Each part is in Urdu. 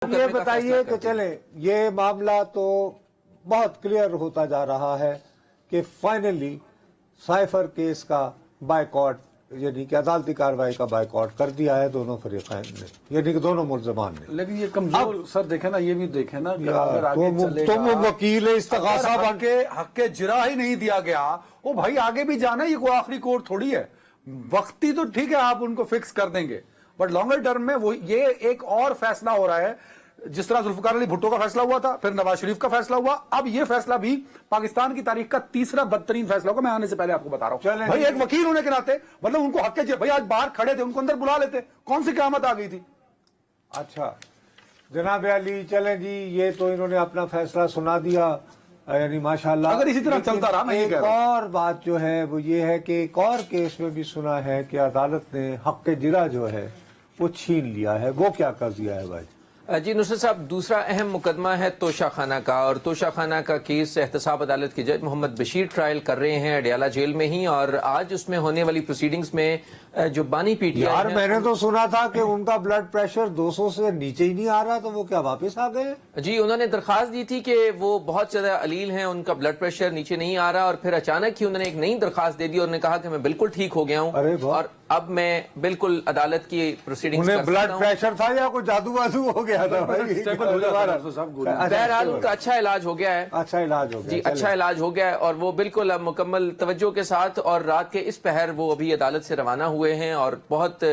یہ بتائیے کہ چلیں یہ معاملہ تو بہت کلیئر ہوتا جا رہا ہے کہ فائنلی سائفر کیس کا بائیکاٹ یعنی کہ عدالتی کارروائی کا بائیکاٹ کر دیا ہے دونوں فریقین نے، یعنی کہ دونوں ملزمان نے. لیکن یہ کمزور سر دیکھیں نا، یہ بھی دیکھیں نا کہ اگر آگے چلے گا، تم وکیل استغاثہ بن کے حق جرا ہی نہیں دیا گیا، وہ بھائی آگے بھی جانا، یہ کوئی آخری کورٹ تھوڑی ہے. وقتی تو ٹھیک ہے آپ ان کو فکس کر دیں گے، بٹ لانگر ٹرم میں وہ یہ ایک اور فیصلہ ہو رہا ہے. جس طرح ذوالفقار علی بھٹو کا فیصلہ ہوا تھا، پھر نواز شریف کا فیصلہ ہوا، اب یہ فیصلہ بھی پاکستان کی تاریخ کا تیسرا بدترین فیصلہ ہوگا. میں آنے سے پہلے آپ کو بتا رہا ہوں بھائی، ایک وکیل ہونے کے ناطے مطلب ان کو حق ہے بھائی، آج باہر کھڑے تھے ان کو اندر بلا لیتے، کون سی قیامت آ گئی تھی. اچھا جناب علی، چلیں جی یہ تو انہوں نے اپنا فیصلہ سنا دیا، یعنی ماشاءاللہ. اگر اسی طرح چلتا رہا، میں یہ ایک کہہ رہا ہوں اور بات جو ہے وہ یہ ہے کہ ایک اور کیس میں بھی سنا ہے کہ عدالت نے حق جرا جو ہے وہ چھین لیا ہے. وہ کیا کر دیا ہے بھائی؟ جی نصرت صاحب، دوسرا اہم مقدمہ ہے توشہ خانہ کا، اور توشہ خانہ کا کیس احتساب عدالت کے جج محمد بشیر ٹرائل کر رہے ہیں اڈیالہ جیل میں ہی، اور آج اس میں ہونے والی پروسیڈنگز میں جو بانی پی ٹی یار میں نے تو سنا تھا کہ ان کا بلڈ پریشر 200 سے نیچے ہی نہیں آ رہا، تو وہ کیا واپس آ گئے؟ جی انہوں نے درخواست دی تھی کہ وہ بہت زیادہ علیل ہیں، ان کا بلڈ پریشر نیچے نہیں آ رہا، اور پھر اچانک ہی انہوں نے ایک نئی درخواست دے دی اور نے کہا کہ میں بالکل ٹھیک ہو گیا ہوں اور اب میں بالکل عدالت کی پروسیڈنگز کر سکتا ہوں. بلڈ پریشر تھا یا کوئی جادو وادو ہو گیا تھا؟ بہرحال ان کا اچھا علاج ہو گیا ہے. اچھا علاج ہو گیا جی اچھا علاج ہو گیا ہے، اور وہ بالکل اب مکمل توجہ کے ساتھ، اور رات کے اس پہر وہ ابھی عدالت سے روانہ ہوئے ہیں اور بہت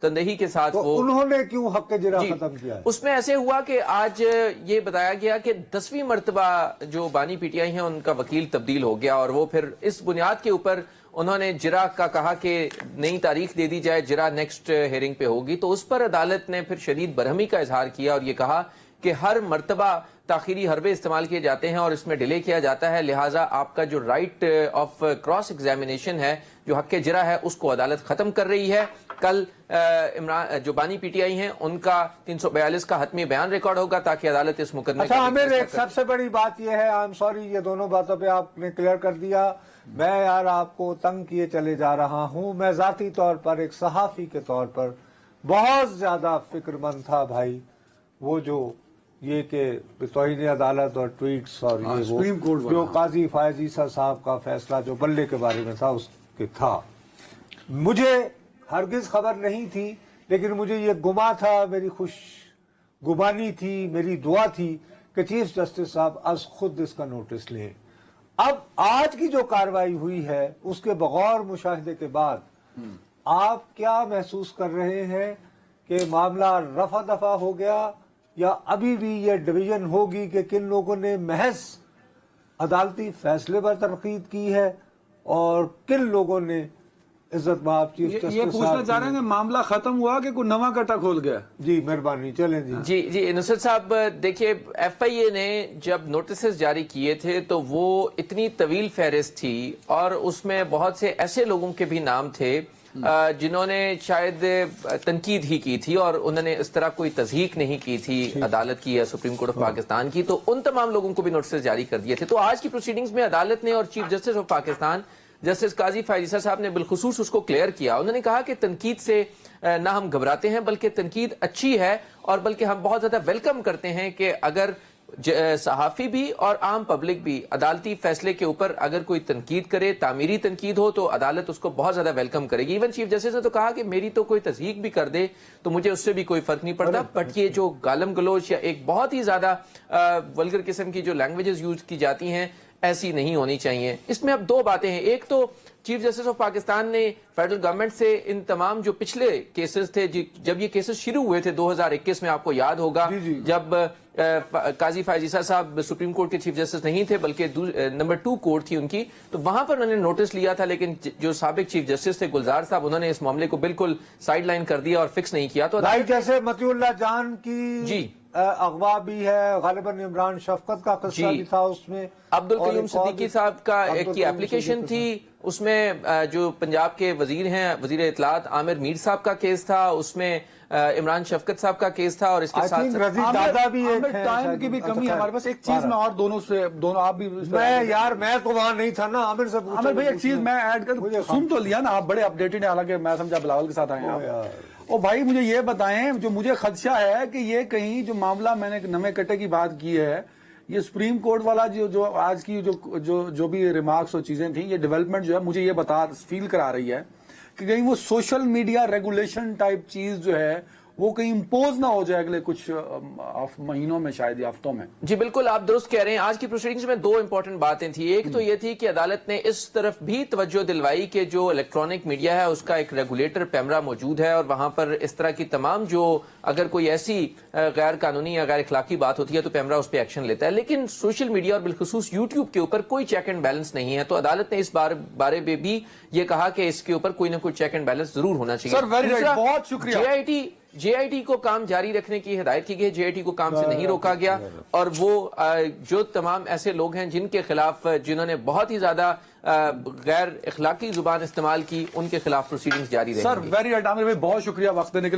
تندہی کے ساتھ. وہ انہوں نے کیوں حق جرا ختم کیا ہے؟ اس میں ایسے ہوا کہ آج یہ بتایا گیا کہ 10ویں مرتبہ جو بانی پی ٹی آئی ہیں ان کا وکیل تبدیل ہو گیا، اور وہ پھر اس بنیاد کے اوپر انہوں نے جرا کا کہا کہ نئی تاریخ دے دی جائے، جرا نیکسٹ ہیئرنگ پہ ہوگی. تو اس پر عدالت نے پھر شدید برہمی کا اظہار کیا اور یہ کہا کہ ہر مرتبہ تاخیری حربے استعمال کیے جاتے ہیں اور اس میں ڈیلے کیا جاتا ہے، لہٰذا آپ کا جو رائٹ آف کراس ایگزامینیشن ہے، جو حق جرا ہے، اس کو عدالت ختم کر رہی ہے. کل جو بانی پی ٹی آئی ہیں ان کا 342 کا حتمی بیان ریکارڈ ہوگا تاکہ عدالت اس مقدمے اچھا عامر، ایک سب سے بڑی بات یہ ہے، آئی ایم سوری یہ دونوں باتوں پہ آپ نے کلیئر کر دیا. میں یار آپ کو تنگ کیے چلے جا رہا ہوں. میں ذاتی طور پر ایک صحافی کے طور پر بہت زیادہ فکر مند تھا بھائی، وہ جو یہ کہ توہین عدالت اور ٹویٹس اور یہ وہ جو قاضی فائز عیسیٰ صاحب کا فیصلہ جو بلے کے بارے میں تھا اس کے تھا، مجھے ہرگز خبر نہیں تھی، لیکن مجھے یہ گما تھا، میری خوش گمانی تھی، میری دعا تھی کہ چیف جسٹس صاحب از خود اس کا نوٹس لیں. اب آج کی جو کارروائی ہوئی ہے اس کے بغور مشاہدے کے بعد آپ کیا محسوس کر رہے ہیں کہ معاملہ رفع دفع ہو گیا، یا ابھی بھی یہ ڈویژن ہوگی کہ کن لوگوں نے محض عدالتی فیصلے پر تنقید کی ہے اور کن لوگوں نے عزت مآب چیف جسٹس؟ یہ پوچھنا چاہ رہے ہیں کہ معاملہ ختم ہوا کہ کوئی نواں کٹا کھول گیا؟ جی مہربانی چلیں جی. جی نصرت صاحب دیکھیے، ایف آئی اے نے جب نوٹسز جاری کیے تھے تو وہ اتنی طویل فہرست تھی، اور اس میں بہت سے ایسے لوگوں کے بھی نام تھے جنہوں نے شاید تنقید ہی کی تھی اور انہوں نے اس طرح کوئی تصحیح نہیں کی تھی عدالت کی یا سپریم کورٹ آف پاکستان کی، تو ان تمام لوگوں کو بھی نوٹسز جاری کر دیے تھے. تو آج کی پروسیڈنگز میں عدالت نے اور chief justice of Pakistan justice قاضی فائز عیسیٰ صاحب نے بالخصوص اس کو کلیئر کیا. انہوں نے کہا کہ تنقید سے نہ ہم گھبراتے ہیں، بلکہ تنقید اچھی ہے، اور بلکہ ہم بہت زیادہ ویلکم کرتے ہیں کہ اگر صحافی بھی اور عام پبلک بھی عدالتی فیصلے کے اوپر اگر کوئی تنقید کرے، تعمیری تنقید ہو، تو عدالت اس کو بہت زیادہ ویلکم کرے گی. ایون چیف جسٹس نے تو کہا کہ میری تو کوئی تصحیح بھی کر دے تو مجھے اس سے بھی کوئی فرق نہیں پڑتا، بٹ یہ جو گالم گلوچ یا ایک بہت ہی زیادہ ولگر قسم کی جو لینگویجز یوز کی جاتی ہیں، ایسی نہیں ہونی چاہیے. اس میں اب دو باتیں ہیں. ایک تو چیف جسٹس آف پاکستان نے فیڈرل گورنمنٹ سے ان تمام جو پچھلے کیسز تھے، جب یہ کیسز شروع ہوئے تھے 2021 میں، آپ کو یاد ہوگا جب قاضی فائز عیسیٰ صاحب سپریم کورٹ کے چیف جسٹس نہیں تھے بلکہ نمبر 2 کورٹ تھی ان کی، تو وہاں پر انہوں نے نوٹس لیا تھا، لیکن جو سابق چیف جسٹس تھے گلزار صاحب، انہوں نے اس معاملے کو بالکل سائیڈ لائن کر دیا اور فکس نہیں کیا. تو جیسے مطیع اللہ جان کی اغوا بھی ہے، غالباً عمران شفقت کا قصہ بھی تھا اس میں، عبدالقیوم صدیقی صاحب کا کی اپلیکیشن تھی، اس میں جو پنجاب کے وزیر ہیں، وزیر اطلاعات عامر میر صاحب کا کیس تھا، اس میں عمران شفقت صاحب کا کیس تھا، اور اس کے ساتھ ٹائم کی بھی کمی ہے ہمارے پاس. ایک چیز میں اور دونوں آپ بھی، میں تو وہاں نہیں تھا نا، عامر صاحب عامر بھائی ایک چیز میں ایڈ کر، سن تو لیا نا، آپ بڑے اپڈیٹڈ ہیں، حالانکہ میں سمجھا بلاول کے ساتھ آئے ہیں. اور بھائی مجھے یہ بتائیں, جو مجھے خدشہ ہے کہ یہ کہیں جو معاملہ میں نے نمے کٹے کی بات کی ہے, یہ سپریم کورٹ والا جو آج کی جو بھی ریمارکس اور چیزیں تھیں, یہ ڈیولپمنٹ جو ہے مجھے یہ فیل کرا رہی ہے کہ کہیں وہ سوشل میڈیا ریگولیشن ٹائپ چیز جو ہے وہ کہیں امپوز نہ ہو جائے اگلے کچھ مہینوں میں, شاید یا ہفتوں میں. جی بالکل آپ درست کہہ رہے ہیں. آج کی پروسیڈنگز میں 2 امپورٹنٹ باتیں تھیں. ایک تو یہ تھی کہ عدالت نے اس طرف بھی توجہ دلوائی کہ جو الیکٹرانک میڈیا ہے اس کا ایک ریگولیٹر پیمرا موجود ہے, اور وہاں پر اس طرح کی تمام جو اگر کوئی ایسی غیر قانونی یا غیر اخلاقی بات ہوتی ہے تو پیمرا اس پہ ایکشن لیتا ہے. لیکن سوشل میڈیا اور بالخصوص یوٹیوب کے اوپر کوئی چیک اینڈ بیلنس نہیں ہے, تو عدالت نے اس بارے میں بھی یہ کہا کہ اس کے اوپر کوئی نہ کوئی چیک اینڈ بیلنس ضرور ہونا چاہیے. سر ویری رائٹ, بہت شکریہ. جے آئی ٹی کو کام جاری رکھنے کی ہدایت کی گئی, جے آئی ٹی کو کام سے نہیں روکا گیا, اور وہ جو تمام ایسے لوگ ہیں جن کے خلاف جنہوں نے بہت ہی زیادہ غیر اخلاقی زبان استعمال کی, ان کے خلاف پروسیڈنگز جاری رہیں گی. سر ویری رائٹ عامر بھائی, بہت شکریہ وقت دینے کے لیے.